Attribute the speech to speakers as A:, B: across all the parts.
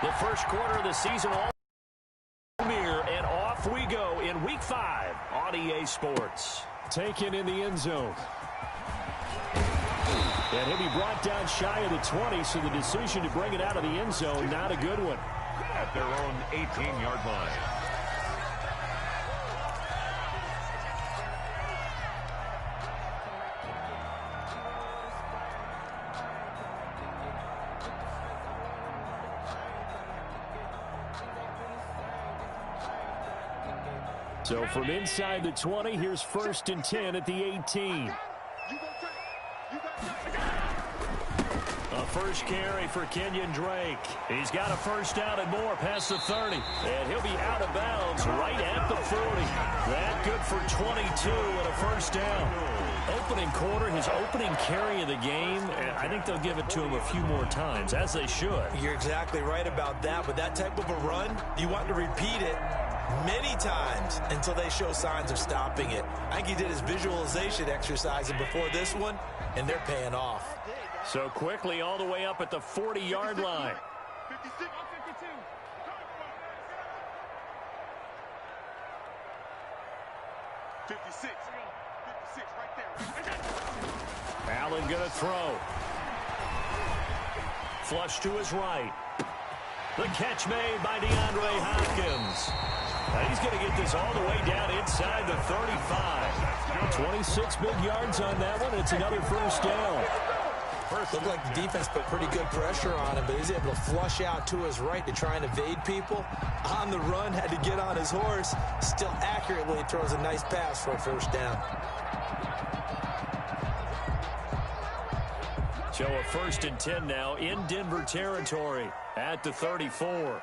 A: The first quarter of the season all near, and off we go in Week 5 on EA Sports.
B: Taken in the end zone. And he'll be brought down shy of the 20, so the decision to bring it out of the end zone, not a good one.
C: At their own 18-yard line.
B: So from inside the 20, here's 1st and 10 at the 18. A first carry for Kenyon Drake. He's got a first down and more past the 30. And he'll be out of bounds right at the 40. That good for 22 and a first down. Opening quarter, his opening carry of the game, I think they'll give it to him a few more times, as they should.
D: You're exactly right about that. With that type of a run, you want to repeat it many times until they show signs of stopping it. I think he did his visualization exercise before this one, and they're paying off.
B: So quickly all the way up at the 40-yard line.
E: 56. 56 right there.
B: Allen going to throw. Flush to his right. The catch made by DeAndre Hopkins. Now he's going to get this all the way down inside the 35. 26 big yards on that one. It's another first down.
D: Looked like the defense put pretty good pressure on him, but he's able to flush out to his right to try and evade people. On the run, had to get on his horse. Still accurately throws a nice pass for a first down.
B: So a 1st and 10 now in Denver territory at the 34.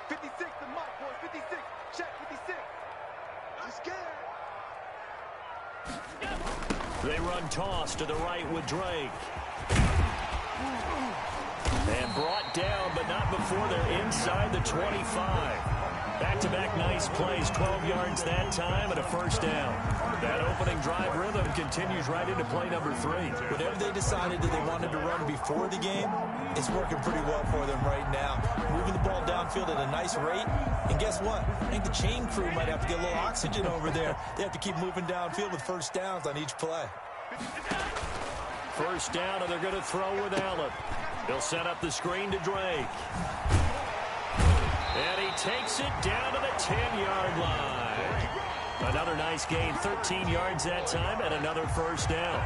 E: 56, the mark, boys. 56. Check 56. I'm scared.
B: They run toss to the right with Drake. And brought down, but not before they're inside the 25. Back-to-back nice plays, 12 yards that time, and a first down. That opening drive rhythm continues right into play number 3.
D: Whatever they decided that they wanted to run before the game, it's working pretty well for them right now. Moving the ball downfield at a nice rate. And guess what? I think the chain crew might have to get a little oxygen over there. They have to keep moving downfield with first downs on each play.
B: First down, and they're going to throw with Allen. He'll set up the screen to Drake. And he takes it down to the 10-yard line. Another nice gain, 13 yards that time, and another first down.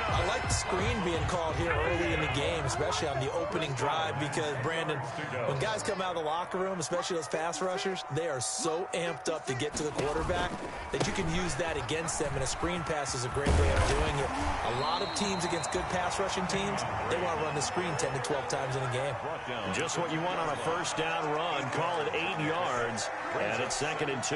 D: I like the screen being called here early in the game, especially on the opening drive, because, Brandon, when guys come out of the locker room, especially those pass rushers, they are so amped up to get to the quarterback that you can use that against them, and a screen pass is a great way of doing it. A lot of teams against good pass rushing teams, they want to run the screen 10 to 12 times in a game.
B: Just what you want on a first down run. Call it 8 yards, and it's 2nd and 2.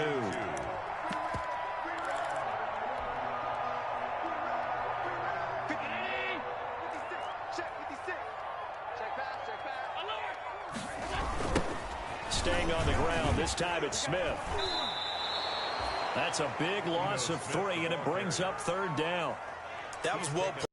B: Staying on the ground, this time it's Smith. That's a big loss of 3, and it brings up 3rd down.
D: That was well played.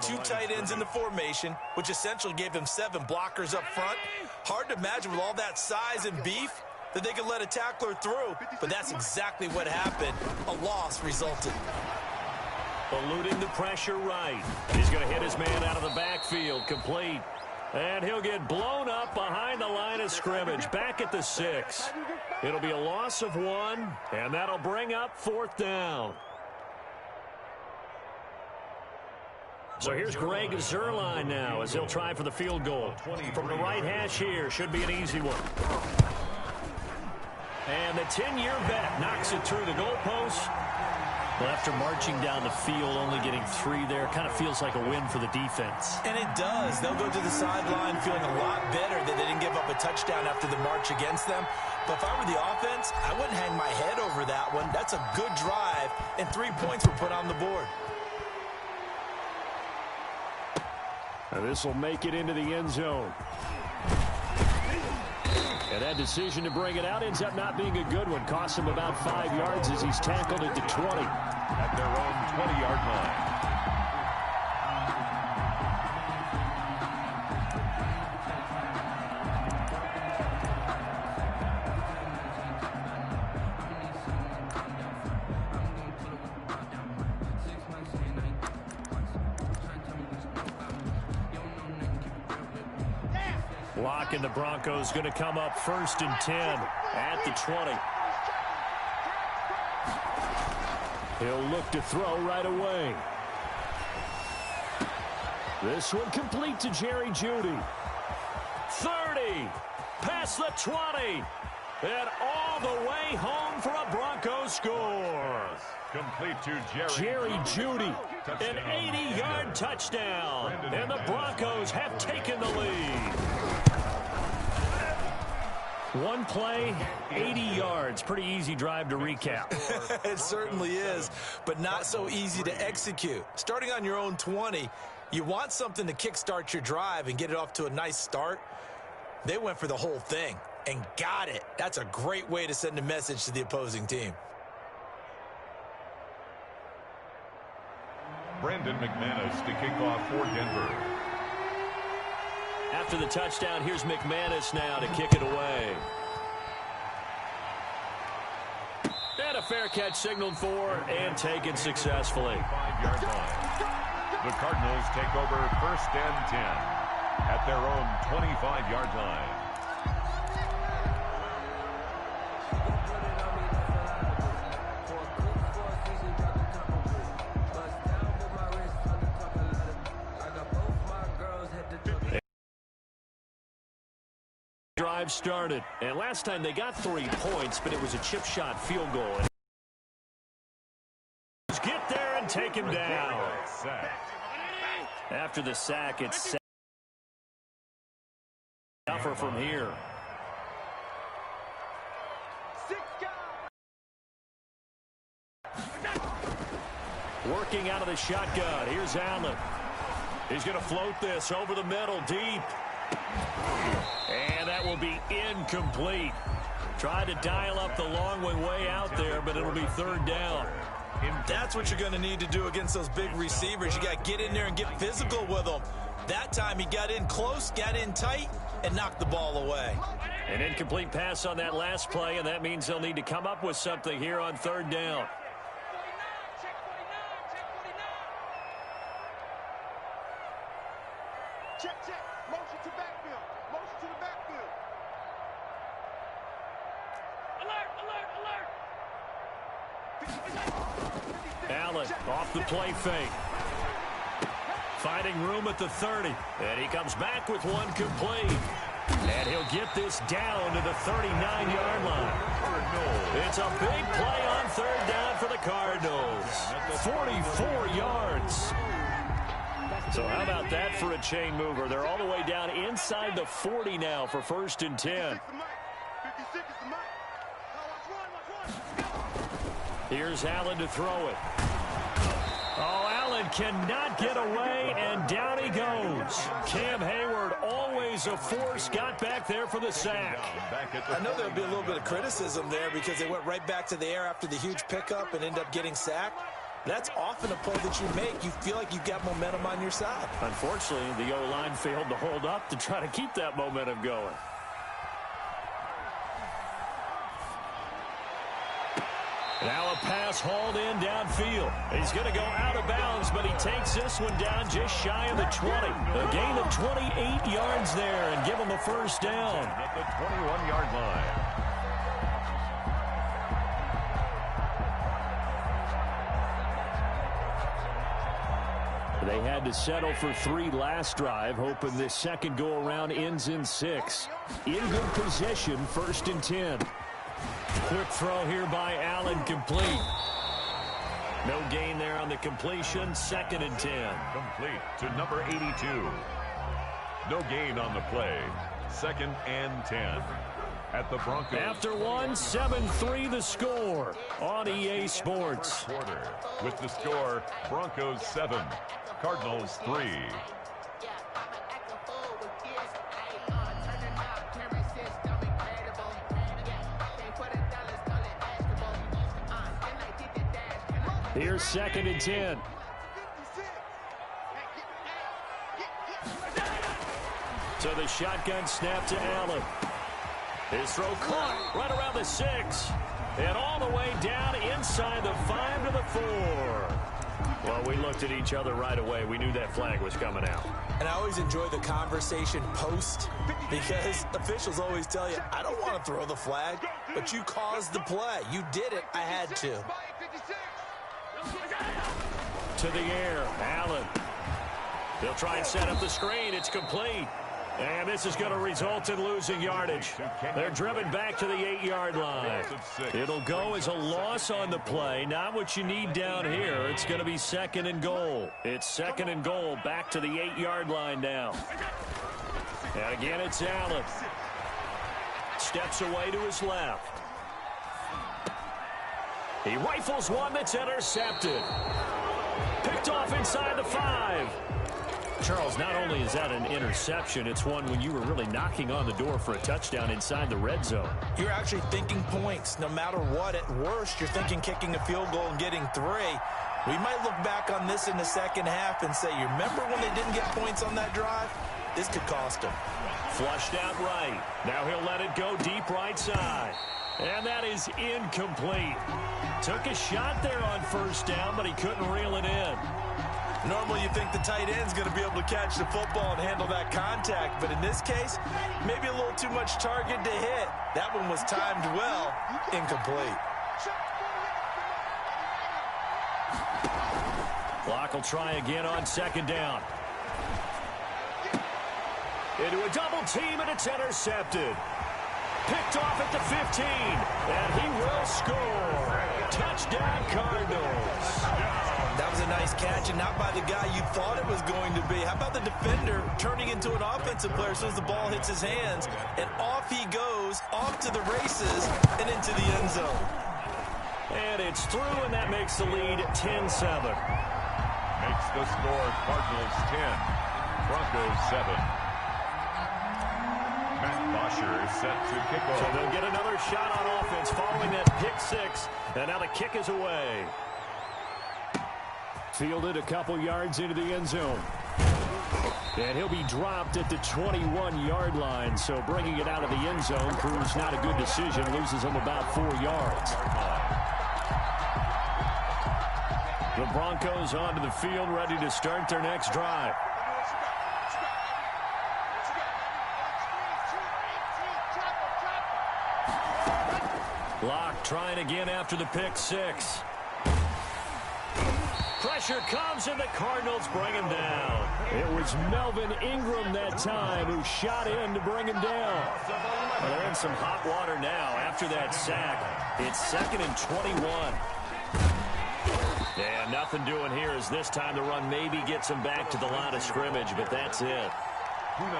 D: 2 tight ends in the formation, which essentially gave them 7 blockers up front. Hard to imagine with all that size and beef that they could let a tackler through, but that's exactly what happened. A loss resulted.
B: Eluding the pressure right. He's going to hit his man out of the backfield, complete. And he'll get blown up behind the line of scrimmage, back at the 6. It'll be a loss of 1, and that'll bring up 4th down. So here's Greg Zuerlein now as he'll try for the field goal. From the right hash here, should be an easy one. And the 10-year bet knocks it through the goalpost. Well, after marching down the field, only getting 3 there, kind of feels like a win for the defense.
D: And it does. They'll go to the sideline feeling a lot better that they didn't give up a touchdown after the march against them. But if I were the offense, I wouldn't hang my head over that one. That's a good drive, and 3 points were put on the board.
B: And this will make it into the end zone. And that decision to bring it out ends up not being a good one. Costs him about 5 yards as he's tackled at the 20.
C: At their own 20-yard line.
B: Lock and the Broncos going to come up 1st and 10 at the 20. He'll look to throw right away. This one complete to Jerry Jeudy. 30, past the 20, and all the way home for a Broncos score.
C: Complete to
B: Jerry Jeudy, an 80-yard touchdown, and the Broncos have taken the lead. One play, 80 yards. Pretty easy drive to recap.
D: It certainly is, but not so easy to execute. Starting on your own 20, you want something to kickstart your drive and get it off to a nice start. They went for the whole thing and got it. That's a great way to send a message to the opposing team.
C: Brandon McManus to kick off for Denver.
B: After the touchdown, here's McManus now to kick it away. And a fair catch signaled for and taken successfully.
C: 5-yard line. The Cardinals take over 1st and 10 at their own 25-yard line.
B: Drive started, and last time they got 3 points, but it was a chip shot field goal. Get there and take him down. After the sack, it's tougher from here. Working out of the shotgun. Here's Allen. He's going to float this over the middle, deep. And that will be incomplete. Tried to dial up the long way out there, but it'll be 3rd down.
D: That's what you're going to need to do against those big receivers. You got to get in there and get physical with them. That time he got in close, got in tight, and knocked the ball away.
B: An incomplete pass on that last play, and that means they'll need to come up with something here on 3rd down.
E: Check. Motion to backfield. Motion to the backfield. Alert.
B: Allen off the play fake. Finding room at the 30. And he comes back with one complete. And he'll get this down to the 39-yard line. It's a big play on 3rd down for the Cardinals. 44 yards. So how about that for a chain mover? They're all the way down inside the 40 now for 1st and 10. Here's Allen to throw it. Oh, Allen cannot get away, and down he goes. Cam Hayward, always a force, got back there for the sack.
D: I know there'll be a little bit of criticism there because they went right back to the air after the huge pickup and ended up getting sacked. That's often a play that you make. You feel like you've got momentum on your side.
B: Unfortunately, the O-line failed to hold up to try to keep that momentum going. Now a pass hauled in downfield. He's going to go out of bounds, but he takes this one down just shy of the 20. A gain of 28 yards there and give him a 1st down.
C: At the 21-yard line.
B: They had to settle for 3 last drive, hoping this second go-around ends in 6. In good position, 1st and 10. Quick throw here by Allen, complete. No gain there on the completion, 2nd and 10.
C: Complete to number 82. No gain on the play, 2nd and 10. At the Broncos.
B: After one, 7-3 the score on EA Sports.
C: Quarter. With the score, Broncos 7, Cardinals 3.
B: Here's 2nd and 10. So the shotgun snap to Allen. His throw caught right around the 6. And all the way down inside the 5 to the 4.
A: Well, we looked at each other right away. We knew that flag was coming out.
D: And I always enjoy the conversation post because officials always tell you, I don't want to throw the flag, but you caused the play. You did it. I had to.
A: To the air, Allen. They'll try and set up the screen. It's complete. And this is going to result in losing yardage. They're driven back to the 8-yard line. It'll go as a loss on the play. Not what you need down here. It's going to be 2nd and goal. It's 2nd and goal back to the 8-yard line now. And again, it's Allen. Steps away to his left. He rifles one that's intercepted. Picked off inside the 5. Charles, not only is that an interception, it's one when you were really knocking on the door for a touchdown inside the red zone.
D: You're actually thinking points. No matter what, at worst, you're thinking kicking a field goal and getting 3. We might look back on this in the second half and say, you remember when they didn't get points on that drive? This could cost them.
A: Flushed out right. Now he'll let it go deep right side. And that is incomplete. Took a shot there on first down, but he couldn't reel it in.
D: Normally you think the tight end's going to be able to catch the football and handle that contact, but in this case, maybe a little too much target to hit. That one was timed well, incomplete.
A: Clock will try again on 2nd down. Into a double team, and it's intercepted. Picked off at the 15, and he will score. Touchdown, Cardinals.
D: That was a nice catch, and not by the guy you thought it was going to be. How about the defender turning into an offensive player as soon as the ball hits his hands, and off he goes, off to the races, and into the end zone.
A: And it's through, and that makes the lead 10-7.
C: Makes the score Cardinals 10, Broncos 7. Matt Bosher is set to kick off.
A: So they'll get another shot on offense following that pick 6, and now the kick is away. Fielded a couple yards into the end zone. And he'll be dropped at the 21-yard line, so bringing it out of the end zone proves not a good decision, loses him about 4 yards. The Broncos onto the field, ready to start their next drive. Locke trying again after the pick 6. Pressure comes, and the Cardinals bring him down. It was Melvin Ingram that time who shot in to bring him down. Well, they're in some hot water now after that sack. It's 2nd and 21. And nothing doing here as this time the run maybe gets him back to the line of scrimmage, but that's it.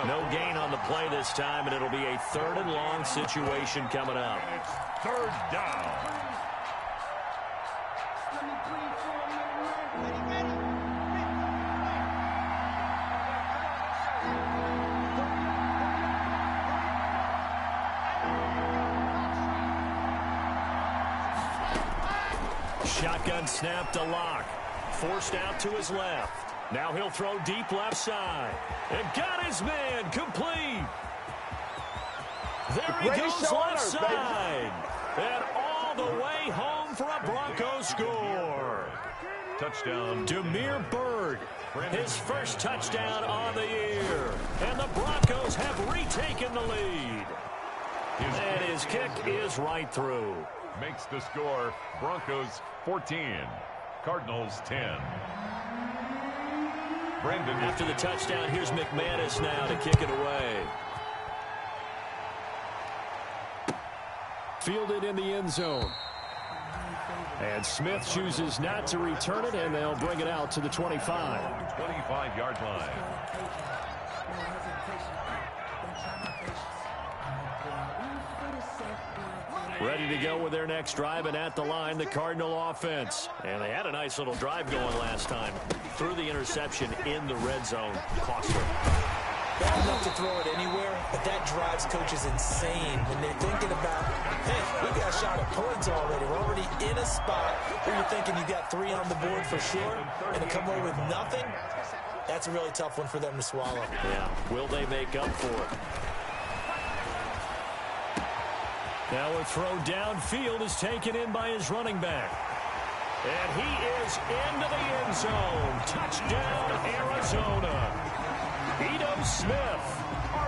A: No gain on the play this time, and it'll be a 3rd and long situation coming up.
C: It's 3rd down.
A: Shotgun snap to Locke. Forced out to his left. Now he'll throw deep left side. And got his man complete. There he goes left side. And all the way home for a Broncos score.
C: Touchdown.
A: Damiere Byrd. His first touchdown on the year. And the Broncos have retaken the lead. And his kick is right through.
C: Makes the score Broncos 14, Cardinals 10. Brandon.
A: After the touchdown, here's McManus now to kick it away. Fielded in the end zone. And Smith chooses not to return it, and they'll bring it out to the 25.
C: 25-yard line.
A: Ready to go with their next drive, and at the line, the Cardinal offense. And they had a nice little drive going last time. Threw the interception in the red zone. Cost them.
D: Bad enough to throw it anywhere, but that drives coaches insane when they're thinking about, hey, we got a shot at points already. We're already in a spot where you're thinking you got 3 on the board for sure, and to come away with nothing, that's a really tough one for them to swallow.
A: Yeah, will they make up for it? Now a throw downfield is taken in by his running back. And he is into the end zone. Touchdown, Arizona. Ito Smith,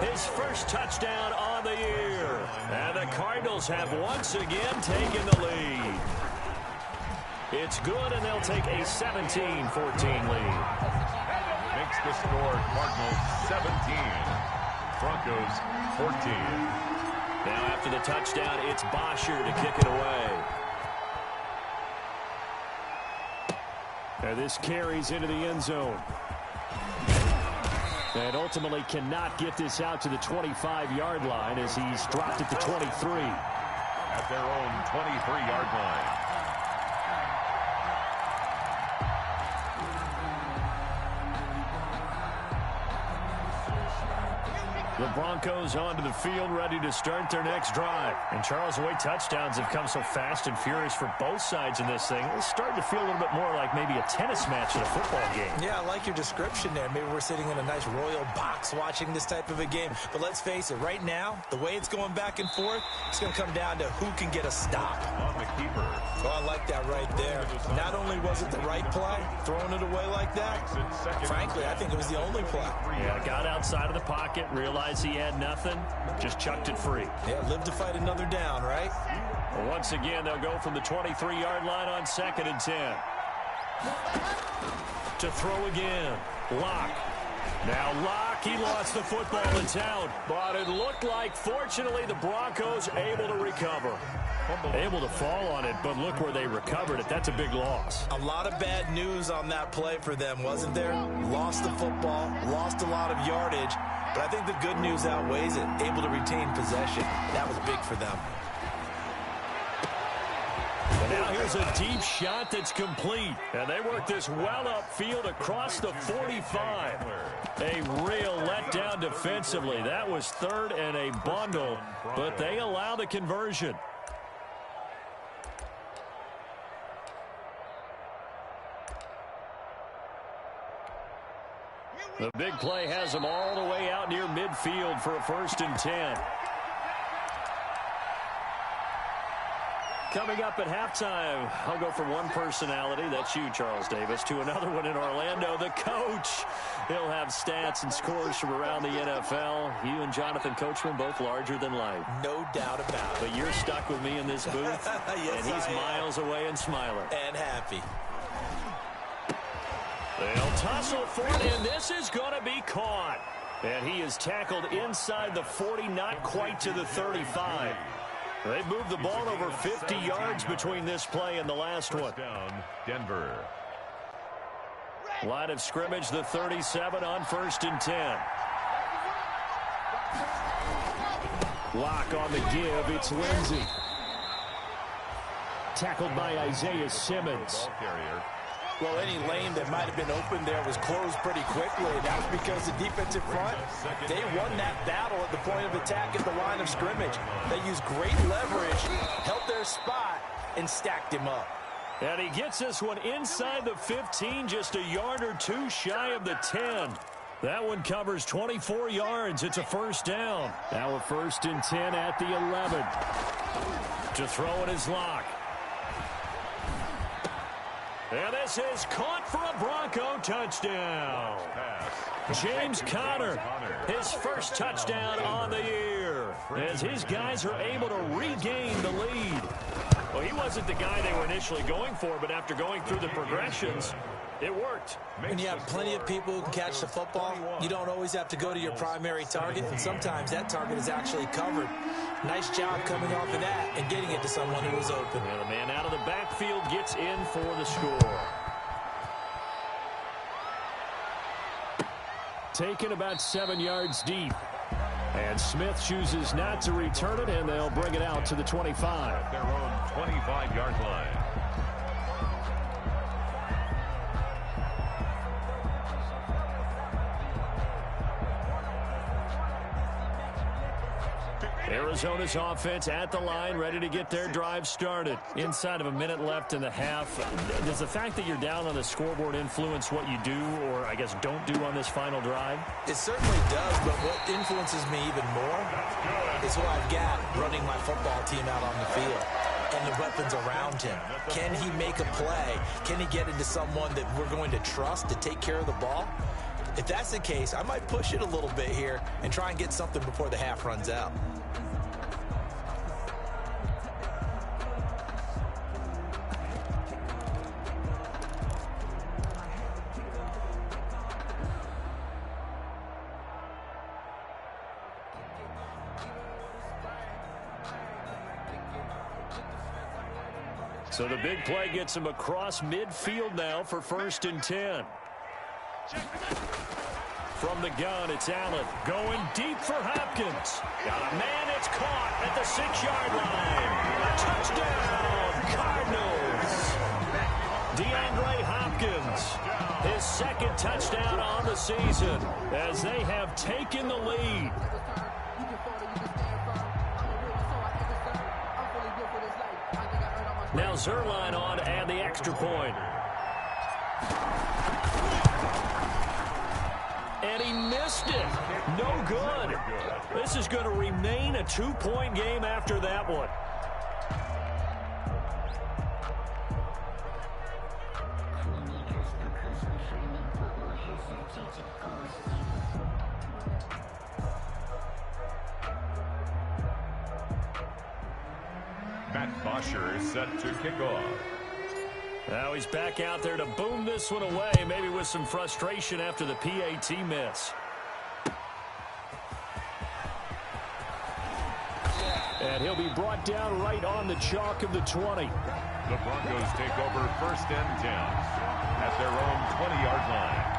A: his first touchdown on the year. And the Cardinals have once again taken the lead. It's good, and they'll take a 17-14 lead.
C: Makes the score Cardinals 17, Broncos 14.
A: Now after the touchdown, it's Bosher to kick it away.
B: And this carries into the end zone. And ultimately cannot get this out to the 25-yard line as he's dropped it to 23.
C: At their own 23-yard line.
A: The Broncos onto the field, ready to start their next drive. And Charles, the way touchdowns have come so fast and furious for both sides in this thing, it's starting to feel a little bit more like maybe a tennis match in a football game.
D: Yeah, I like your description there. Maybe we're sitting in a nice royal box watching this type of a game. But let's face it, right now, the way it's going back and forth, it's going to come down to who can get a stop.
C: On the keeper.
D: Oh, I like that right there. Not only was it the right play, throwing it away like that, frankly, I think it was the only play.
A: Yeah, got outside of the pocket, realized he had nothing, just chucked it free.
D: Yeah, live to fight another down, right?
A: Well, once again, they'll go from the 23-yard line on 2nd and 10. To throw again. Locke. Now Locke, he lost the football. It's out. But it looked like, fortunately, the Broncos able to recover. Able to fall on it, but look where they recovered it. That's a big loss.
D: A lot of bad news on that play for them, wasn't there? Lost the football, lost a lot of yardage, but I think the good news outweighs it. Able to retain possession. That was big for them.
A: And now here's a deep shot that's complete. And they work this well upfield across the 45. A real letdown defensively. That was 3rd and a bundle, but they allow the conversion. The big play has them all the way out near midfield for a 1st and 10. Coming up at halftime, I'll go from one personality, that's you, Charles Davis, to another one in Orlando, the coach. He'll have stats and scores from around the NFL. You and Jonathan Coachman, both larger than life.
D: No doubt about it.
A: But you're stuck with me in this booth,
D: Yes,
A: and he's miles away and smiling.
D: And happy.
A: They'll tussle for it, and this is going to be caught. And he is tackled inside the 40, not quite to the 35. They moved the ball over 50 yards between this play and the last one.
C: Down, Denver.
A: Line of scrimmage, the 37 on 1st and 10. Lock on the give. It's Lindsey. Tackled by Isaiah Simmons.
C: Ball carrier.
D: Well, any lane that might have been open there was closed pretty quickly. That was because the defensive front, they won that battle at the point of attack at the line of scrimmage. They used great leverage, held their spot, and stacked him up.
A: And he gets this one inside the 15, just a yard or two shy of the 10. That one covers 24 yards. It's a 1st down. Now a 1st and 10 at the 11. To throw it is Locke. And this is caught for a Bronco touchdown. James Conner, his first touchdown on the year, as his guys are able to regain the lead. Well, he wasn't the guy they were initially going for, but after going through the progressions, it worked.
D: When you have plenty of people who can catch the football, you don't always have to go to your primary target, and sometimes that target is actually covered. Nice job coming off of that and getting it to someone who was open.
A: And the man out of the backfield gets in for the score. Taken about 7 yards deep. And Smith chooses not to return it, and they'll bring it out to the 25.
C: Their own 25-yard line.
A: Arizona's offense at the line, ready to get their drive started. Inside of a minute left in the half. Does the fact that you're down on the scoreboard influence what you do, or I guess don't do on this final drive?
D: It certainly does, but what influences me even more is who I've got running my football team out on the field. and the weapons around him. Can he make a play? Can he get into someone that we're going to trust to take care of the ball? If that's the case, I might push it a little bit here and try and get something before the half runs out.
A: So the big play gets him across midfield now for 1st and 10. From the gun, it's Allen going deep for Hopkins. Got a man, it's caught at the 6-yard line. A touchdown, Cardinals. DeAndre Hopkins, his 2nd touchdown on the season as they have taken the lead. Now Zuerlein on to add the extra point. And he missed it. No good. This is going to remain a 2-point game after that one.
C: Matt Bosher is set to kick off.
A: Now he's back out there to boom this one away, maybe with some frustration after the PAT miss. And he'll be brought down right on the chalk of the 20.
C: The Broncos take over 1st and 10 at their own 20-yard line.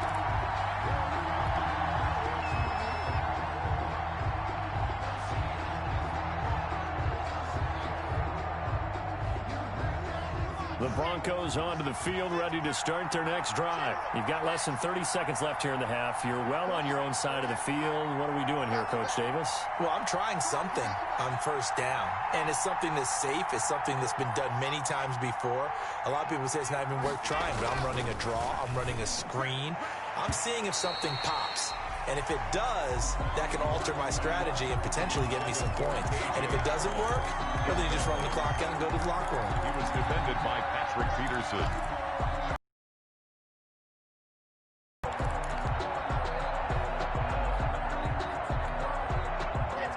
A: The Broncos onto the field, ready to start their next drive. You've got less than 30 seconds left here in the half. You're well on your own side of the field. What are we doing here, Coach Davis?
D: Well, I'm trying something on 1st down, and it's something that's safe. It's something that's been done many times before. A lot of people say it's not even worth trying, but I'm running a draw. I'm running a screen. I'm seeing if something pops. And if it does, that can alter my strategy and potentially get me some points. And if it doesn't work, well, then you just run the clock out and go to the locker room.
C: He was defended by Patrick Peterson.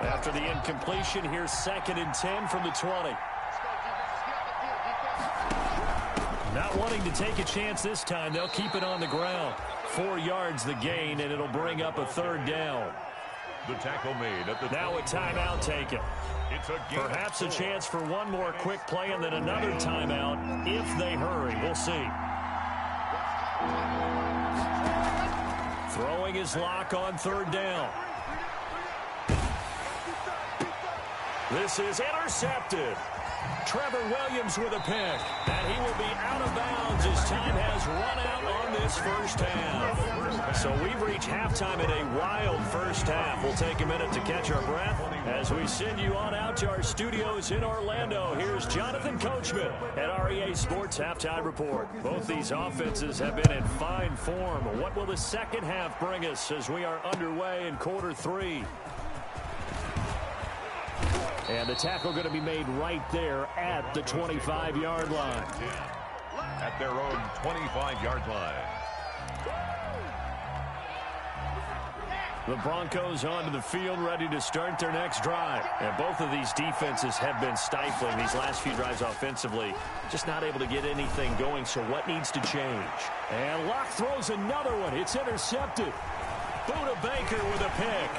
A: After the incompletion, here's 2nd and 10 from the 20. Not wanting to take a chance this time, they'll keep it on the ground. 4 yards the gain, and it'll bring up a 3rd down.
C: The tackle made at the
A: now a timeout taken.
C: It's a
A: Perhaps a chance for one more quick play and then another timeout if they hurry. We'll see. Throwing his lock on 3rd down. This is intercepted. Trevor Williams with a pick. And he will be out of bounds as time has run out on this 1st half. So we've reached halftime in a wild 1st half. We'll take a minute to catch our breath as we send you on out to our studios in Orlando. Here's Jonathan Coachman at REA Sports Halftime Report. Both these offenses have been in fine form. What will the 2nd half bring us as we are underway in quarter 3? And the tackle going to be made right there at the 25-yard line.
C: At their own 25-yard line.
A: The Broncos onto the field, ready to start their next drive. And both of these defenses have been stifling these last few drives offensively. Just not able to get anything going, so what needs to change? And Locke throws another one. It's intercepted. Budda Baker with a pick.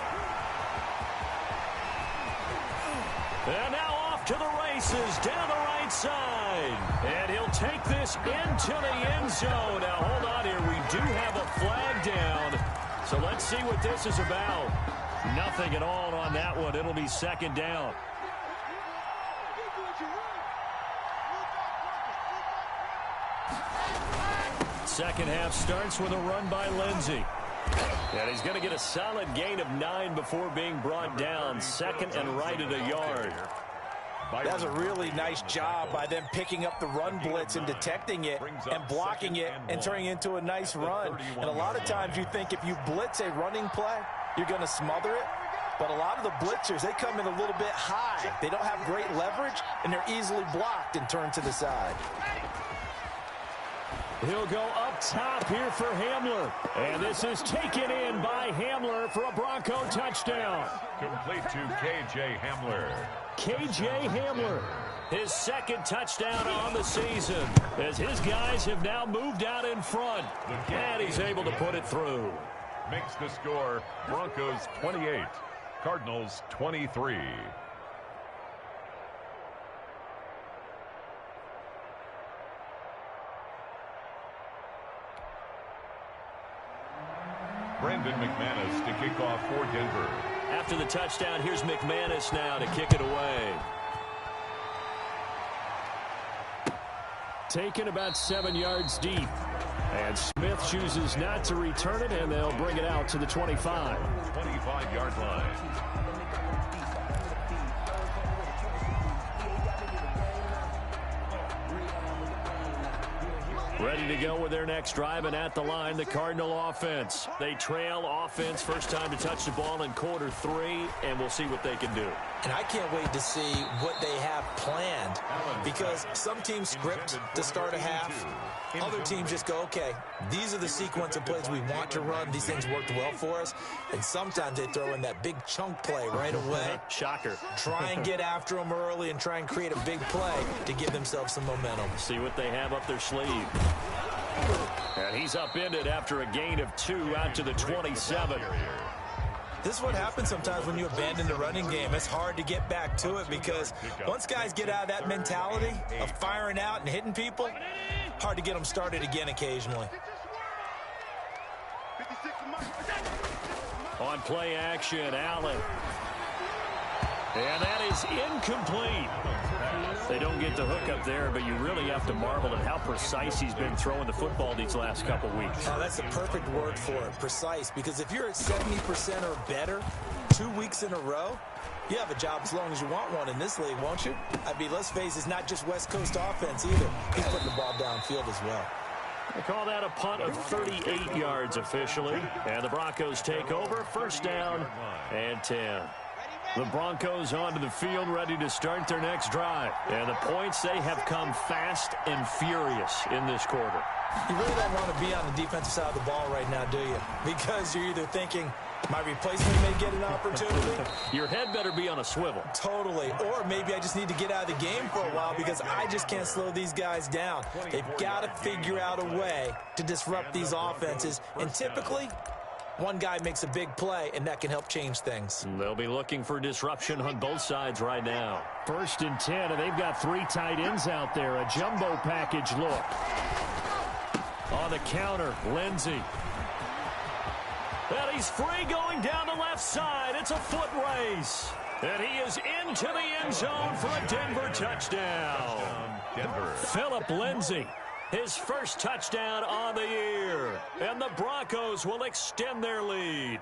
A: And now off to the races down the right side. And he'll take this into the end zone. Now, hold on here. We do have a flag down. So let's see what this is about. Nothing at all on that one. It'll be 2nd down. Second half starts with a run by Lindsey. And he's going to get a solid gain of 9 before being brought down. 2nd and right at a yard.
D: That's a really nice job by them picking up the run blitz and detecting it and blocking it and turning it into a nice run. And a lot of times you think if you blitz a running play, you're going to smother it. But a lot of the blitzers, they come in a little bit high. They don't have great leverage, and they're easily blocked and turned to the side.
B: He'll go up top here for Hamler. And this is taken in by Hamler for a Bronco touchdown.
C: Complete to K.J. Hamler.
B: K.J. Hamler, his second touchdown on the season, as his guys have now moved out in front. And he's able to put it through.
C: Makes the score Broncos 28, Cardinals 23. Brandon McManus to kick off for Denver.
B: After the touchdown, here's McManus now to kick it away. Taken about 7 yards deep. And Smith chooses not to return it, and they'll bring it out to the 25.
C: 25-yard line.
B: Ready to go with their next drive, and at the line, the Cardinal offense. They trail offense, first time to touch the ball in quarter 3, and we'll see what they can do.
D: And I can't wait to see what they have planned, because some teams script to start a half. Other teams just go, okay, these are the sequence of plays we want to run. These things worked well for us. And sometimes they throw in that big chunk play right away.
B: Shocker.
D: Try and get after them early and try and create a big play to give themselves some momentum.
B: See what they have up their sleeve. And he's upended after a gain of 2 out to the 27.
D: This is what happens sometimes when you abandon the running game. It's hard to get back to it because once guys get out of that mentality of firing out and hitting people, hard to get them started again occasionally.
B: On play action, Allen. And that is incomplete. They don't get the hook up there, but you really have to marvel at how precise he's been throwing the football these last couple weeks.
D: Now, that's the perfect word for it, precise, because if you're at 70% or better 2 weeks in a row, you have a job as long as you want one in this league, won't you? I mean, let's face it, it's not just West Coast offense either. He's putting the ball downfield as well.
B: They call that a punt of 38 yards officially, and the Broncos take over, first down and 10. The Broncos onto the field, ready to start their next drive. And the points, they have come fast and furious in this quarter.
D: You really don't want to be on the defensive side of the ball right now, do you? Because you're either thinking, my replacement may get an opportunity.
B: Your head better be on a swivel.
D: Totally. Or maybe I just need to get out of the game for a while because I just can't slow these guys down. They've got to figure out a way to disrupt these offenses. And typically, one guy makes a big play, and that can help change things.
B: They'll be looking for disruption on both sides right now. First and 10, and they've got 3 tight ends out there. A jumbo package look. On the counter, Lindsey. And he's free going down the left side. It's a foot race. And he is into the end zone for a Denver touchdown.
C: Denver.
B: Phillip Lindsay. His first touchdown on the year. And the Broncos will extend their lead.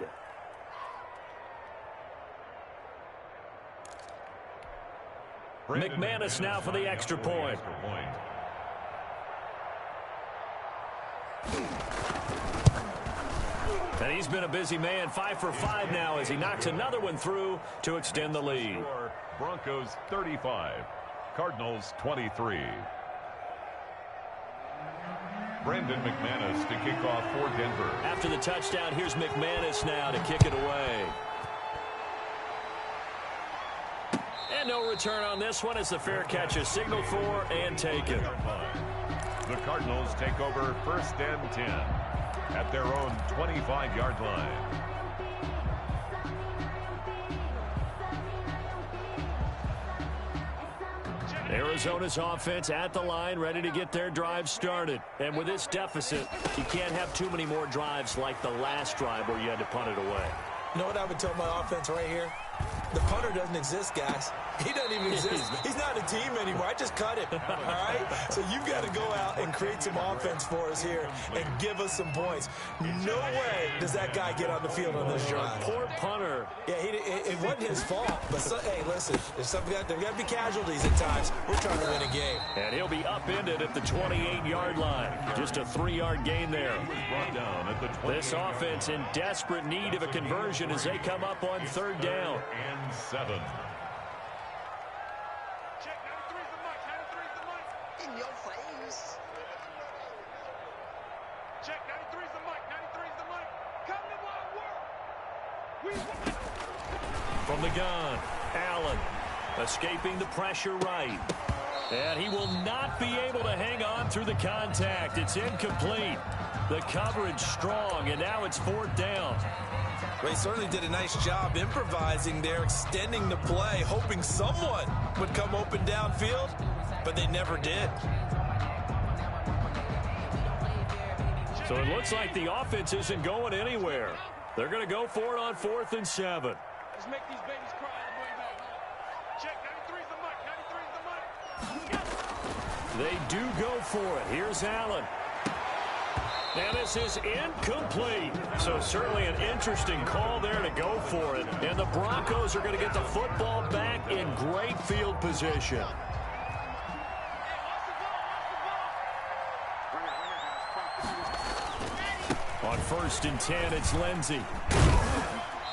B: McManus now for the extra point. And he's been a busy man, 5 for 5 now as he knocks another one through to extend the lead.
C: Broncos 35, Cardinals 23. Brandon McManus to kick off for Denver.
B: After the touchdown, here's McManus now to kick it away. And no return on this one as the fair catch is signaled for and taken.
C: The Cardinals take over first and 10 at their own 25-yard line.
B: Arizona's offense at the line, ready to get their drive started. And with this deficit, you can't have too many more drives like the last drive where you had to punt it away.
D: You know what I would tell my offense right here? The punter doesn't exist, guys. He doesn't even exist. He's not a team anymore. I just cut him, all right? So you've got to go out and create some offense for us here and give us some points. No way does that guy get on the field on this drive.
A: Poor punter.
D: Yeah, it wasn't his fault. But, hey, listen, there's got to be casualties at times. We're trying to win a game.
A: And he'll be upended at the 28-yard line. Just a 3-yard gain there.
C: Brought down at the 28.
A: This offense in desperate need of a conversion as they come up on 3rd down.
C: And 7.
E: Check, 93's the mic, 93's the mic.
F: In your face.
E: Check, 93's the mic, 93's the mic. Come to my work. We won.
A: From the gun, Allen escaping the pressure right. And he will not be able to hang on through the contact. It's incomplete. The coverage strong, and now it's 4th down.
D: They certainly did a nice job improvising there, extending the play, hoping someone would come open downfield, but they never did.
A: So it looks like the offense isn't going anywhere. They're going to go for it on 4th and 7.
E: Let's make these babies cry on the way back. Check, 93's the mic, 93's the mic.
A: They do go for it. Here's Allen. And this is incomplete. So certainly an interesting call there to go for it. And the Broncos are going to get the football back in great field position. On 1st and 10, it's Lindsey.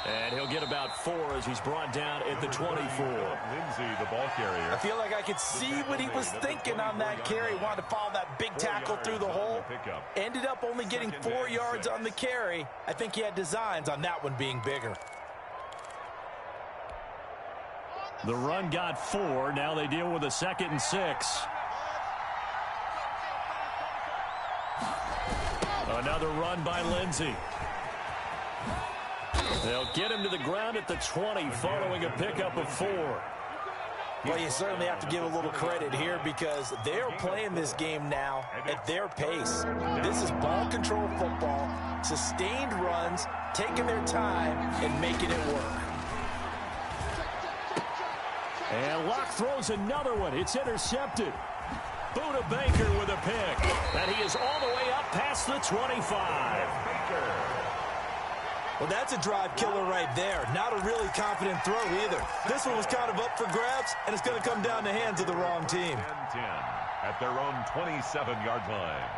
A: And he'll get about 4 as he's brought down at the 24.
C: Lindsey, the ball carrier.
D: I feel like I could see what he was thinking on that carry. Wanted to follow that big tackle through the hole. Ended up only getting 4 yards on the carry. I think he had designs on that one being bigger.
A: The run got 4. Now they deal with a 2nd and 6. Another run by Lindsey. They'll get him to the ground at the 20 following a pickup of 4.
D: Well, you certainly have to give a little credit here because they're playing this game now at their pace. This is ball control football, sustained runs, taking their time, and making it work.
A: And Locke throws another one. It's intercepted. Buda Baker with a pick. And he is all the way up past the 25.
D: Well, that's a drive killer right there. Not a really confident throw either. This one was kind of up for grabs, and it's going to come down the hands of the wrong team.
C: 10 at their own 27-yard line.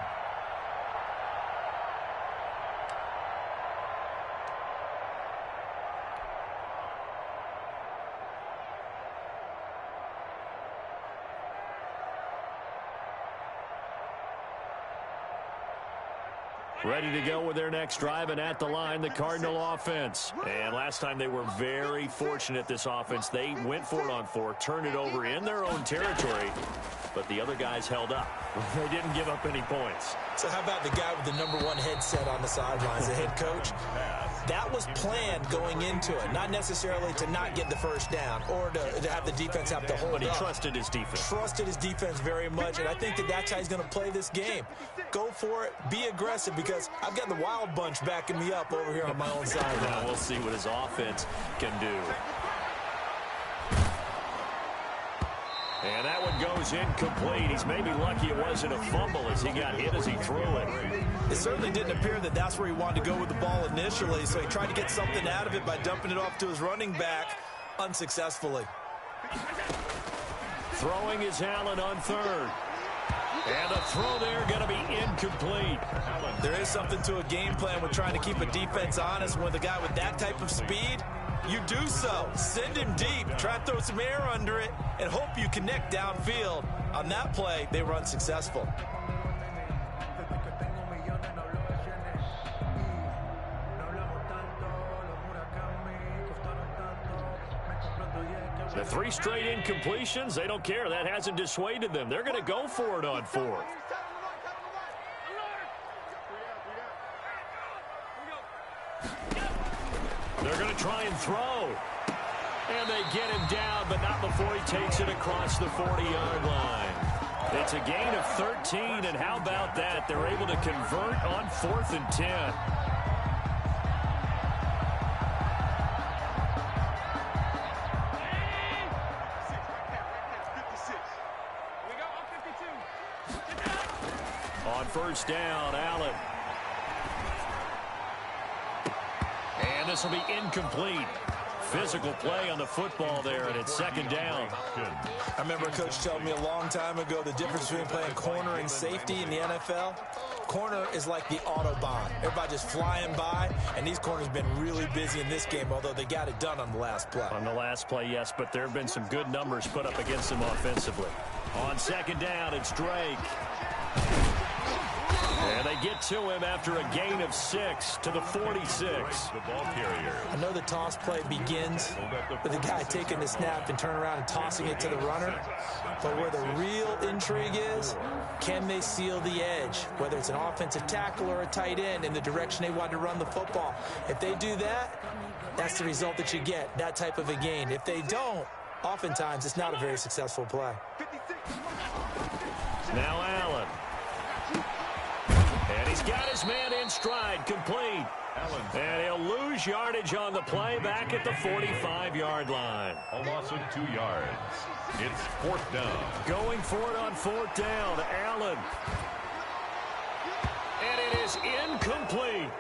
A: Ready to go with their next drive, and at the line, the Cardinal offense. And last time they were very fortunate, this offense. They went for it on 4, turned it over in their own territory, but the other guys held up. They didn't give up any points.
D: So how about the guy with the #1 headset on the sidelines, the head coach? That was planned going into it, not necessarily to not get the first down or to have the defense have to hold up.
A: But he trusted his defense.
D: Trusted his defense very much, and I think that's how he's going to play this game. Go for it, be aggressive, because I've got the Wild Bunch backing me up over here on my own side.
A: Now we'll see what his offense can do. And that one goes incomplete. He's maybe lucky it wasn't a fumble as he got hit as he threw it.
D: It certainly didn't appear that that's where he wanted to go with the ball initially, so he tried to get something out of it by dumping it off to his running back unsuccessfully.
A: Throwing is Allen on 3rd. And the throw there going to be incomplete.
D: There is something to a game plan with trying to keep a defense honest. With a guy with that type of speed, you do so. Send him deep. Try to throw some air under it and hope you connect downfield. On that play, they were unsuccessful.
A: The 3 straight incompletions, they don't care. That hasn't dissuaded them. They're going to go for it on 4th. They're going to try and throw. And they get him down, but not before he takes it across the 40-yard line. It's a gain of 13, and how about that? They're able to convert on 4th and 10. On first down, Allen. And this will be incomplete. Physical play on the football there, and it's second down.
D: I remember a coach telling me a long time ago the difference between playing corner and safety in the NFL. Corner is like the Autobahn. Everybody just flying by, and these corners have been really busy in this game, although they got it done on the last play.
A: On the last play, yes, but there have been some good numbers put up against them offensively. On second down, it's Drake. And they get to him after a gain of 6 to the 46.
C: The ball carrier.
D: I know the toss play begins with the guy taking the snap and turning around and tossing it to the runner. But where the real intrigue is, can they seal the edge? Whether it's an offensive tackle or a tight end in the direction they want to run the football. If they do that, that's the result that you get, that type of a gain. If they don't, oftentimes it's not a very successful play.
A: Now Allen. And he's got his man in stride, complete. And he'll lose yardage on the play back at the 45-yard line.
C: A loss of 2 yards. It's fourth down.
A: Going for it on fourth down, Allen. And it is incomplete.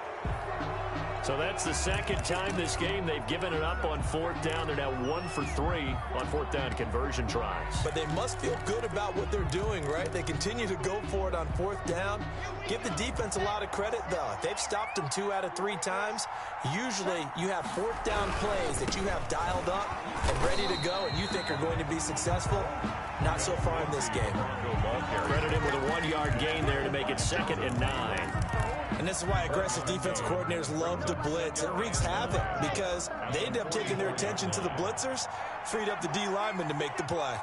A: So that's the second time this game they've given it up on fourth down. They're now 1 for 3 on fourth down conversion tries.
D: But they must feel good about what they're doing, right? They continue to go for it on fourth down. Give the defense a lot of credit, though. They've stopped them 2 out of 3 times. Usually you have fourth down plays that you have dialed up and ready to go and you think are going to be successful. Not so far in this game.
A: Credit him with a 1-yard gain there to make it 2nd and 9.
D: And this is why aggressive defensive coordinators love to blitz. It wreaks havoc because they end up taking their attention to the blitzers, freed up the D lineman to make the play.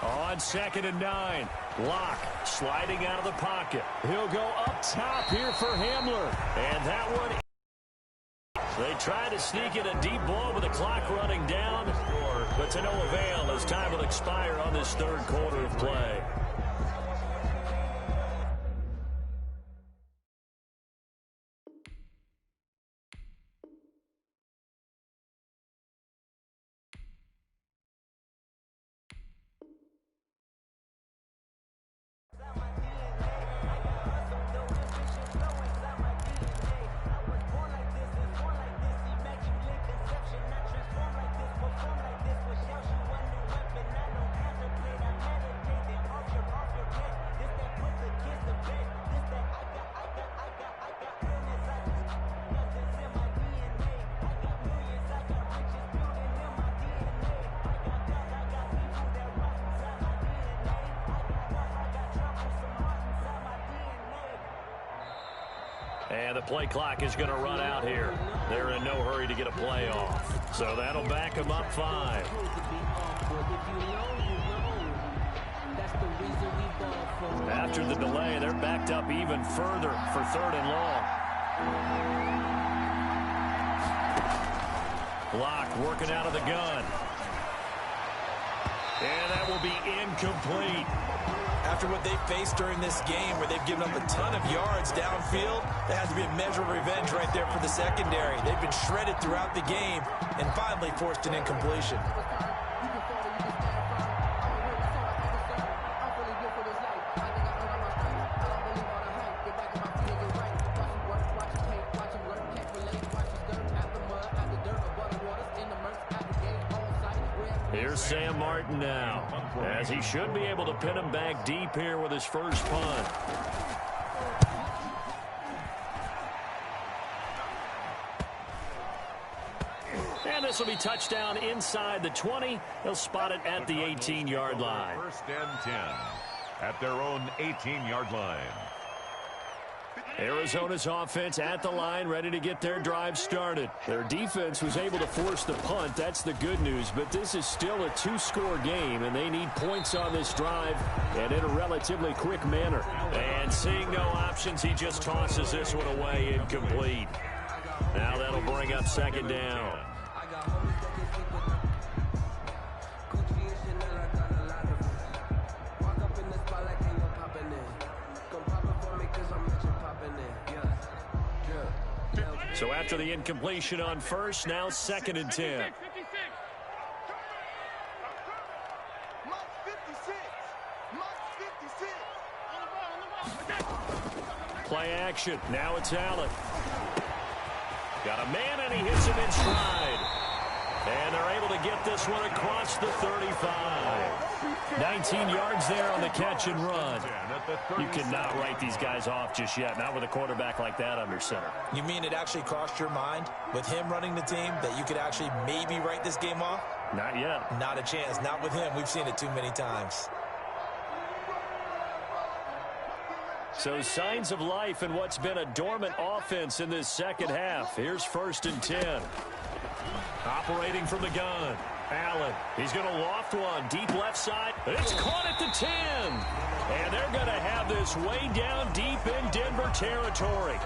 A: On 2nd and 9, Locke sliding out of the pocket. He'll go up top here for Hamler. And that one, they try to sneak in a deep ball with the clock running down, but to no avail as time will expire on this third quarter of play. And the play clock is going to run out here. They're in no hurry to get a play off. So that'll back them up 5. After the delay, they're backed up even further for 3rd and long. Locke working out of the gun. And that will be incomplete.
D: After what they faced during this game where they've given up a ton of yards downfield, there has to be a measure of revenge right there for the secondary. They've been shredded throughout the game and finally forced an incompletion.
A: Here's Sam Martin now, as he should be able to pin him back deep here with his first punt. And this will be touchdown inside the 20. They'll spot it at the 18-yard line.
C: 1st and 10 at their own 18-yard line.
A: Arizona's offense at the line, ready to get their drive started. Their defense was able to force the punt. That's the good news, but this is still a 2-score game, and they need points on this drive and in a relatively quick manner. And seeing no options, he just tosses this one away incomplete. Now that'll bring up 2nd down. So after the incompletion on first, now 2nd and 10. Play action. Now it's Allen. Got a man, and he hits him in stride. And they're able to get this one across the 35. 19 yards there on the catch and run. You cannot write these guys off just yet, not with a quarterback like that under center.
D: You mean it actually crossed your mind with him running the team that you could actually maybe write this game off?
A: Not yet.
D: Not a chance. Not with him. We've seen it too many times.
A: So signs of life in what's been a dormant offense in this second half. Here's 1st and 10. Operating from the gun. Allen, he's going to loft one. Deep left side. It's caught at the 10. And they're going to have this way down deep in Denver territory.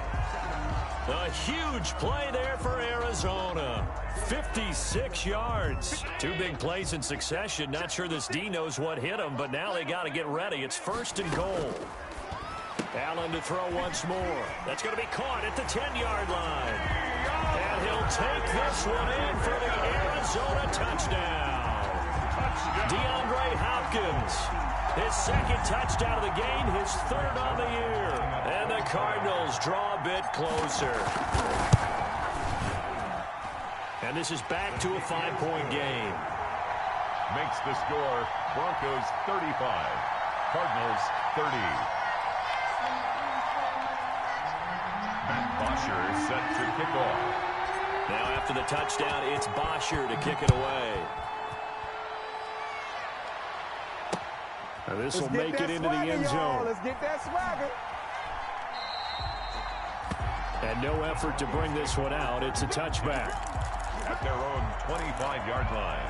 A: A huge play there for Arizona. 56 yards. 2 big plays in succession. Not sure this D knows what hit him, but now they got to get ready. It's 1st and goal. Allen to throw once more. That's going to be caught at the 10-yard line. And he'll take this one in for the Arizona touchdown. DeAndre Hopkins, his 2nd touchdown of the game, his 3rd on the year. And the Cardinals draw a bit closer. And this is back to a 5-point game.
C: Makes the score Broncos 35, Cardinals 30. Matt Bosher is set to kick off.
A: Now after the touchdown, it's Bosher to kick it away. Now this will make it into the end zone.
G: Let's get that swagger.
A: And no effort to bring this one out. It's a touchback.
C: At their own 25-yard line.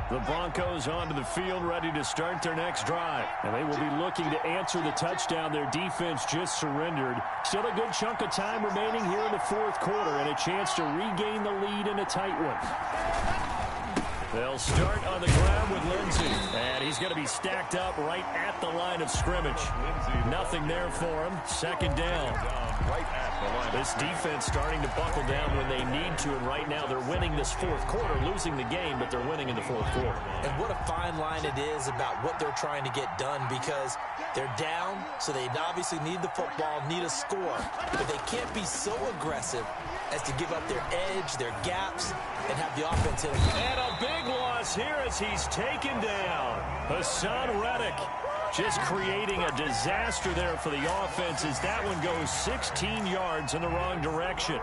A: The Broncos onto the field, ready to start their next drive. And they will be looking to answer the touchdown their defense just surrendered. Still a good chunk of time remaining here in the 4th quarter and a chance to regain the lead in a tight one. They'll start on the ground with Lindsey. And he's going to be stacked up right at the line of scrimmage. Nothing there for him. 2nd down.
C: Right at the line.
A: This defense starting to buckle down when they need to, and right now they're winning this 4th quarter, losing the game, but they're winning in the 4th quarter.
D: And what a fine line it is about what they're trying to get done, because they're down, so they obviously need the football, need a score, but they can't be so aggressive as to give up their edge, their gaps, and have the offense hit them.
A: And a big loss here as he's taken down. Hassan Reddick just creating a disaster there for the offense as that one goes 16 yards in the wrong direction.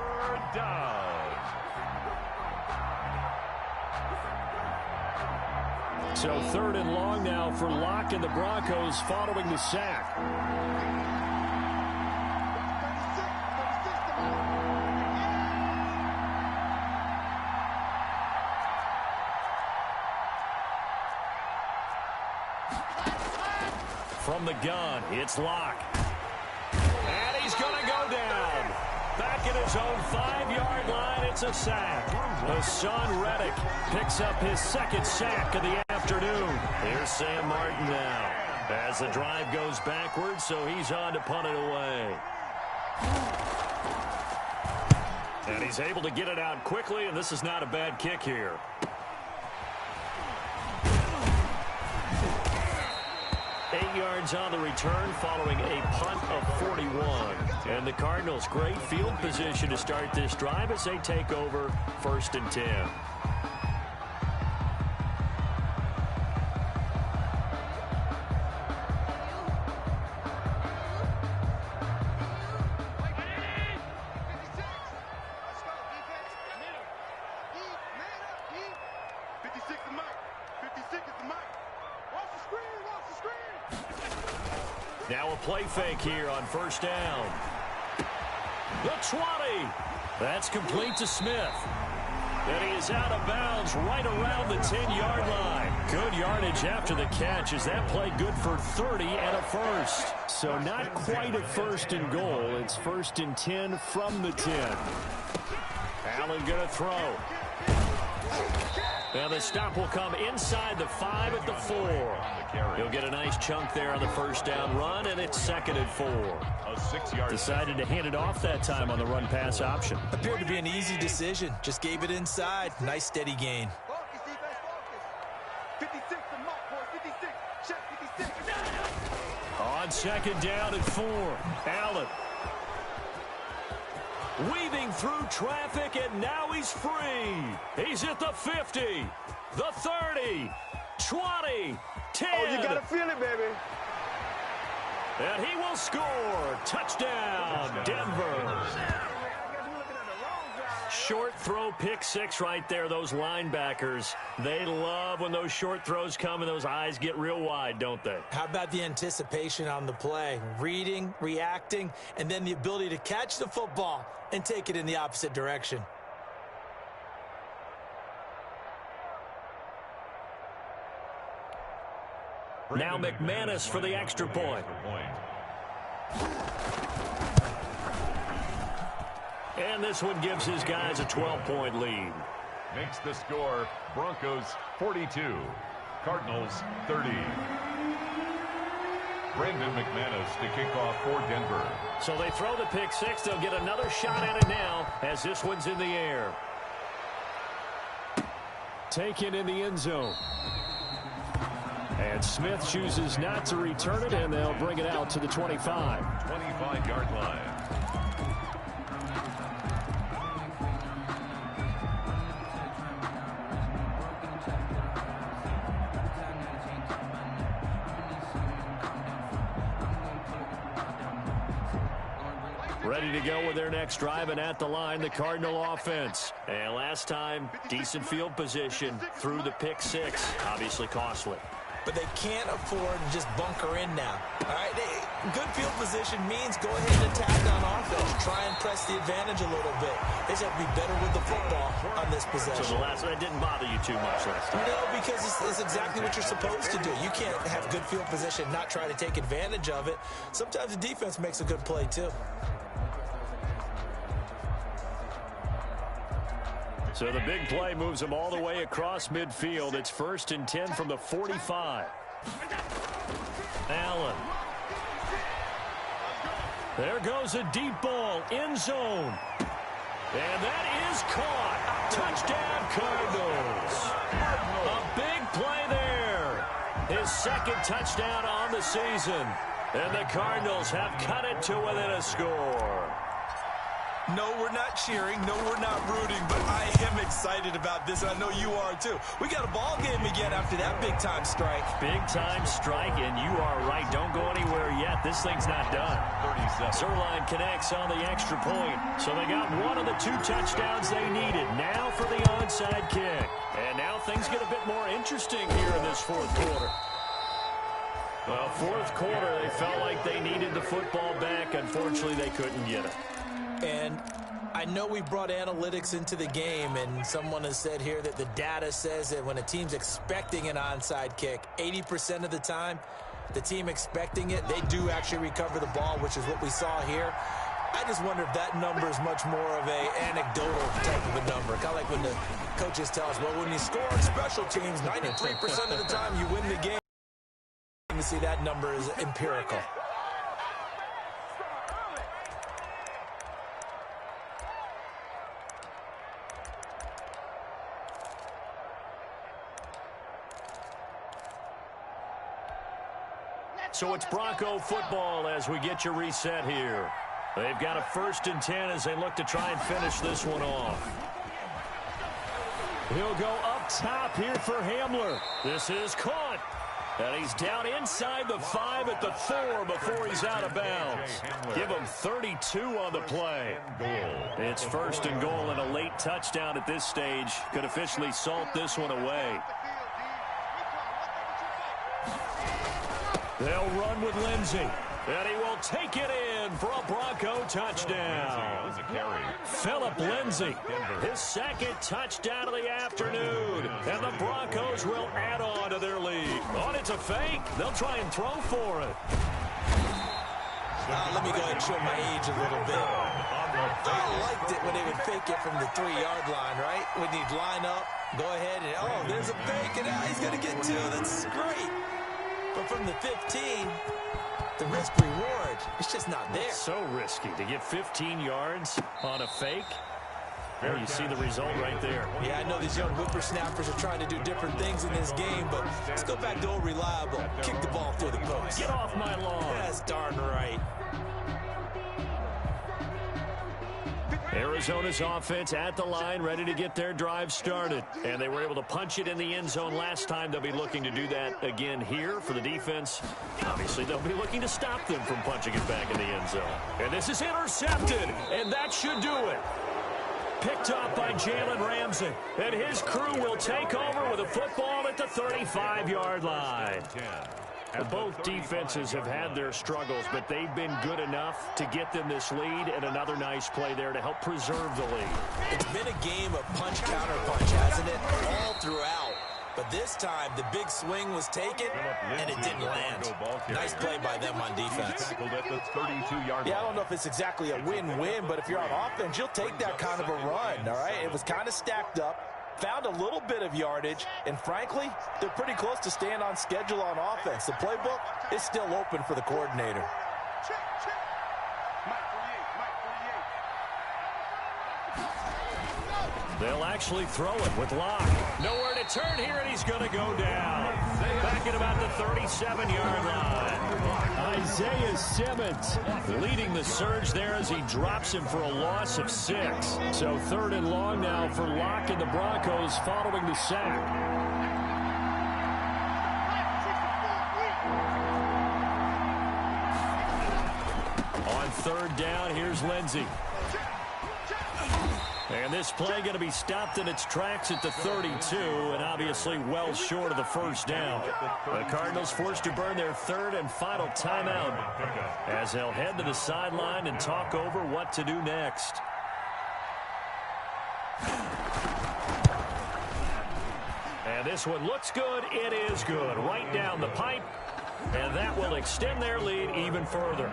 A: So 3rd and long now for Locke and the Broncos following the sack. From the gun, it's Locke. And he's going to go down. Back at his own 5-yard line, it's a sack. Hassan Reddick picks up his 2nd sack of the afternoon. Here's Sam Martin now. As the drive goes backwards, so he's on to punt it away. And he's able to get it out quickly, and this is not a bad kick here. Yards on the return following a punt of 41. And the Cardinals, great field position to start this drive as they take over 1st and 10. Now a play fake here on 1st down. The 20. That's complete to Smith. And he is out of bounds right around the 10-yard line. Good yardage after the catch. Is that play good for 30 and a first? So not quite a 1st and goal. It's 1st and 10 from the 10. Allen going to throw. Now the stop will come inside the 5 at the 4. He'll get a nice chunk there on the first down run, and it's 2nd and 4.
C: A 6-yard.
B: Decided to hand it off that time on the run-pass option.
D: Appeared to be an easy decision. Just gave it inside. Nice steady gain.
E: Focus, defense, focus. 56, the mark, boy. 56. Check 56.
A: On 2nd down and 4, Allen. Weaving through traffic, and now he's free. He's at the 50, the 30, 20, 10.
E: Oh, you gotta feel it, baby.
A: And he will score. Touchdown, Denver. Short throw, pick 6 right there. Those linebackers, they love when those short throws come and those eyes get real wide, don't they?
D: How about the anticipation on the play? Reading, reacting, and then the ability to catch the football and take it in the opposite direction.
A: Now McManus for the extra point. And this one gives his guys a 12-point lead.
C: Makes the score Broncos 42, Cardinals 30. Brandon McManus to kick off for Denver.
A: So they throw the pick 6. They'll get another shot at it now as this one's in the air.
B: Taken in the end zone. And Smith chooses not to return it, and they'll bring it out to the 25.
C: 25-yard line.
A: Ready to go with their next drive, and at the line, the Cardinal offense. And last time, decent field position through the pick 6. Obviously costly.
D: But they can't afford to just bunker in now. All right, good field position means go ahead and attack on offense. Try and press the advantage a little bit. They just have to be better with the football on this possession.
A: So the last one didn't bother you too much last time.
D: No, because it's exactly what you're supposed to do. You can't have good field position, not try to take advantage of it. Sometimes the defense makes a good play, too.
A: So the big play moves them all the way across midfield. It's 1st and 10 from the 45. Allen. There goes a deep ball, end zone. And that is caught. Touchdown, Cardinals. A big play there. His 2nd touchdown on the season. And the Cardinals have cut it to within a score.
D: No, we're not cheering. No, we're not rooting. But I am excited about this. I know you are, too. We got a ball game again after that big-time strike.
A: Big-time strike, and you are right. Don't go anywhere yet. This thing's not done.
C: 37.
A: Zuerlein connects on the extra point. So they got one of the 2 touchdowns they needed. Now for the onside kick. And now things get a bit more interesting here in this 4th quarter. Well, 4th quarter, they felt like they needed the football back. Unfortunately, they couldn't get it.
D: And I know we brought analytics into the game, and someone has said here that the data says that when a team's expecting an onside kick, 80% of the time, the team expecting it, they do actually recover the ball, which is what we saw here. I just wonder if that number is much more of a anecdotal type of a number. Kind of like when the coaches tell us, well, when you score on special teams, 93% of the time you win the game. You see that number is empirical.
A: So it's Bronco football as we get you reset here. They've got a 1st and 10 as they look to try and finish this one off. He'll go up top here for Hamler. This is caught. And he's down inside the 5 at the 4 before he's out of bounds. Give him 32 on the play. It's 1st and goal, and a late touchdown at this stage could officially salt this one away. They'll run with Lindsey, and he will take it in for a Bronco touchdown. Philip Lindsey, his 2nd touchdown of the afternoon, and the Broncos will add on to their lead. Oh, it's a fake. They'll try and throw for it.
D: Let me go ahead and show my age a little bit. I liked it when they would fake it from the 3-yard line, right? When you'd line up, go ahead, and oh, there's a fake, and he's going to get 2. That's great. But from the 15, the risk-reward, it's just not there.
A: So risky to get 15 yards on a fake. Well, you see the result right there.
D: Yeah, I know these young whippersnappers are trying to do different things in this game, but let's go back to old reliable. Kick the ball through the post.
A: Get off my lawn.
D: That's darn right.
A: Arizona's offense at the line, ready to get their drive started. And they were able to punch it in the end zone last time. They'll be looking to do that again here for the defense. Obviously, they'll be looking to stop them from punching it back in the end zone. And this is intercepted, and that should do it. Picked up by Jalen Ramsey. And his crew will take over with a football at the 35-yard line. Both defenses have had their struggles, but they've been good enough to get them this lead, and another nice play there to help preserve the lead.
D: It's been a game of punch-counter-punch, hasn't it? All throughout. But this time, the big swing was taken, and it didn't land. Nice play by them on defense.
G: Yeah, I don't know if it's exactly a win-win, but if you're on offense, you'll take that kind of a run, all right? It was kind of stacked up. Found a little bit of yardage, and frankly, they're pretty close to staying on schedule on offense. The playbook is still open for the coordinator.
A: They'll actually throw it with Locke. Nowhere to turn here, and he's going to go down. Back at about the 37-yard line. Isaiah Simmons leading the surge there as he drops him for a loss of 6. So 3rd and long now for Locke and the Broncos following the sack. On 3rd down, here's Lindsey. And this play going to be stopped in its tracks at the 32, and obviously well short of the first down. The Cardinals forced to burn their 3rd and final timeout as they'll head to the sideline and talk over what to do next. And this one looks good. It is good. Right down the pipe. And that will extend their lead even further.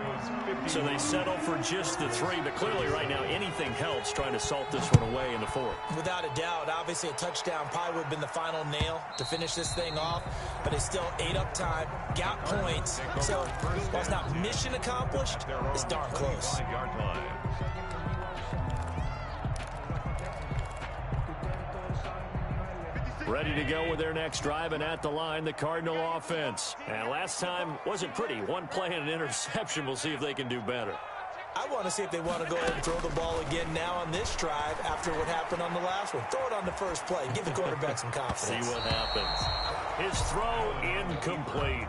A: So they settle for just the 3, but clearly right now anything helps trying to salt this one away in the 4th.
D: Without a doubt, obviously a touchdown probably would have been the final nail to finish this thing off, but it's still 8 up time, got points. So while it's not mission accomplished, it's darn close.
A: Ready to go with their next drive, and at the line, the Cardinal offense. And last time wasn't pretty. One play and an interception. We'll see if they can do better.
D: I want to see if they want to go ahead and throw the ball again now on this drive after what happened on the last one. Throw it on the first play. Give the quarterback some confidence.
A: See what happens. His throw incomplete.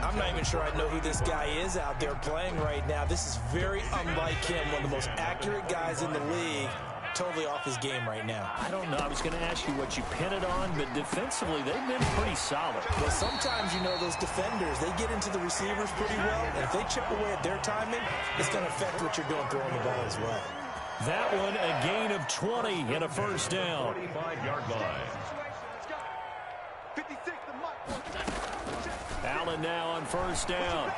D: I'm not even sure I know who this guy is out there playing right now. This is very unlike him, one of the most accurate guys in the league. Totally off his game right now.
A: I don't know. I was going to ask you what you pin it on, but defensively, they've been pretty solid.
D: Well, sometimes, you know, those defenders, they get into the receivers pretty well, and if they chip away at their timing, it's going to affect what you're doing throwing the ball as well.
A: That one, a gain of 20 and a first down.
C: 45-yard line.
A: Allen now on first down.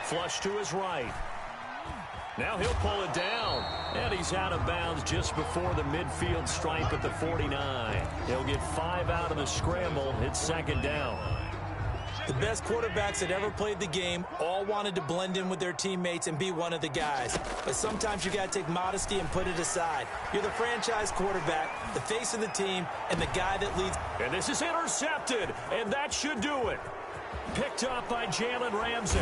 A: Flush to his right. Now he'll pull it down, and he's out of bounds just before the midfield stripe at the 49. He'll get 5 out of the scramble. It's 2nd down.
D: The best quarterbacks that ever played the game all wanted to blend in with their teammates and be one of the guys. But sometimes you got to take modesty and put it aside. You're the franchise quarterback, the face of the team, and the guy that leads.
A: And this is intercepted, and that should do it. Picked up by Jalen Ramsey.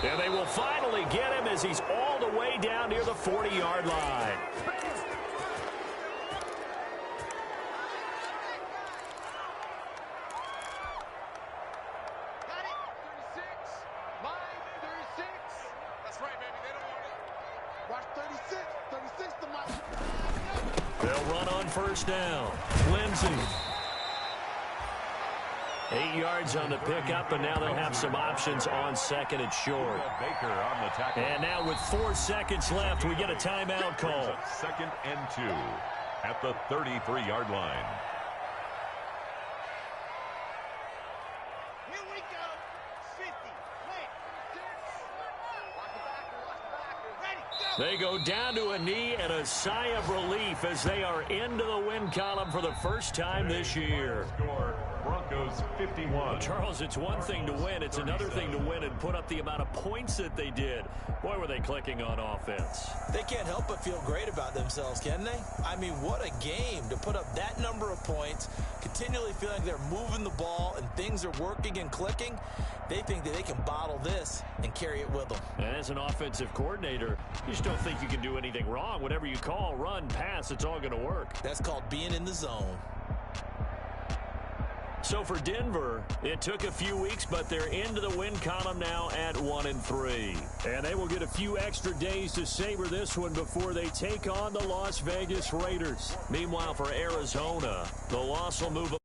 A: And they will finally get him as he's all the way down near the 40-yard line.
E: Got it. 36. Line 36. That's right, baby. They don't want it. Watch 36. 36 to my.
A: They'll run on first down. Lindsey. 8 yards on the pickup, and now they'll have some options on 2nd and short.
C: Baker on the tackle.
A: And now with 4 seconds left, we get a timeout call.
C: 2nd and 2 at the 33-yard line.
E: Here we go. 50. Wait. Watch the backer. Watch the backer. Ready.
A: They go down to a knee and a sigh of relief as they are into the win column for the first time this year.
C: Score, Broncos 51.
A: Well, Charles, it's one thing to win. It's another thing to win and put up the amount of points that they did. Boy, were they clicking on offense.
D: They can't help but feel great about themselves, can they? I mean, what a game to put up that number of points, continually feeling like they're moving the ball and things are working and clicking. They think that they can bottle this and carry it with them.
A: And as an offensive coordinator, you just don't think you can do anything wrong. Whatever you call, run, pass, it's all going to work.
D: That's called being in the zone.
A: So for Denver, it took a few weeks, but they're into the win column now at 1-3. And they will get a few extra days to savor this one before they take on the Las Vegas Raiders. Meanwhile, for Arizona, the loss will move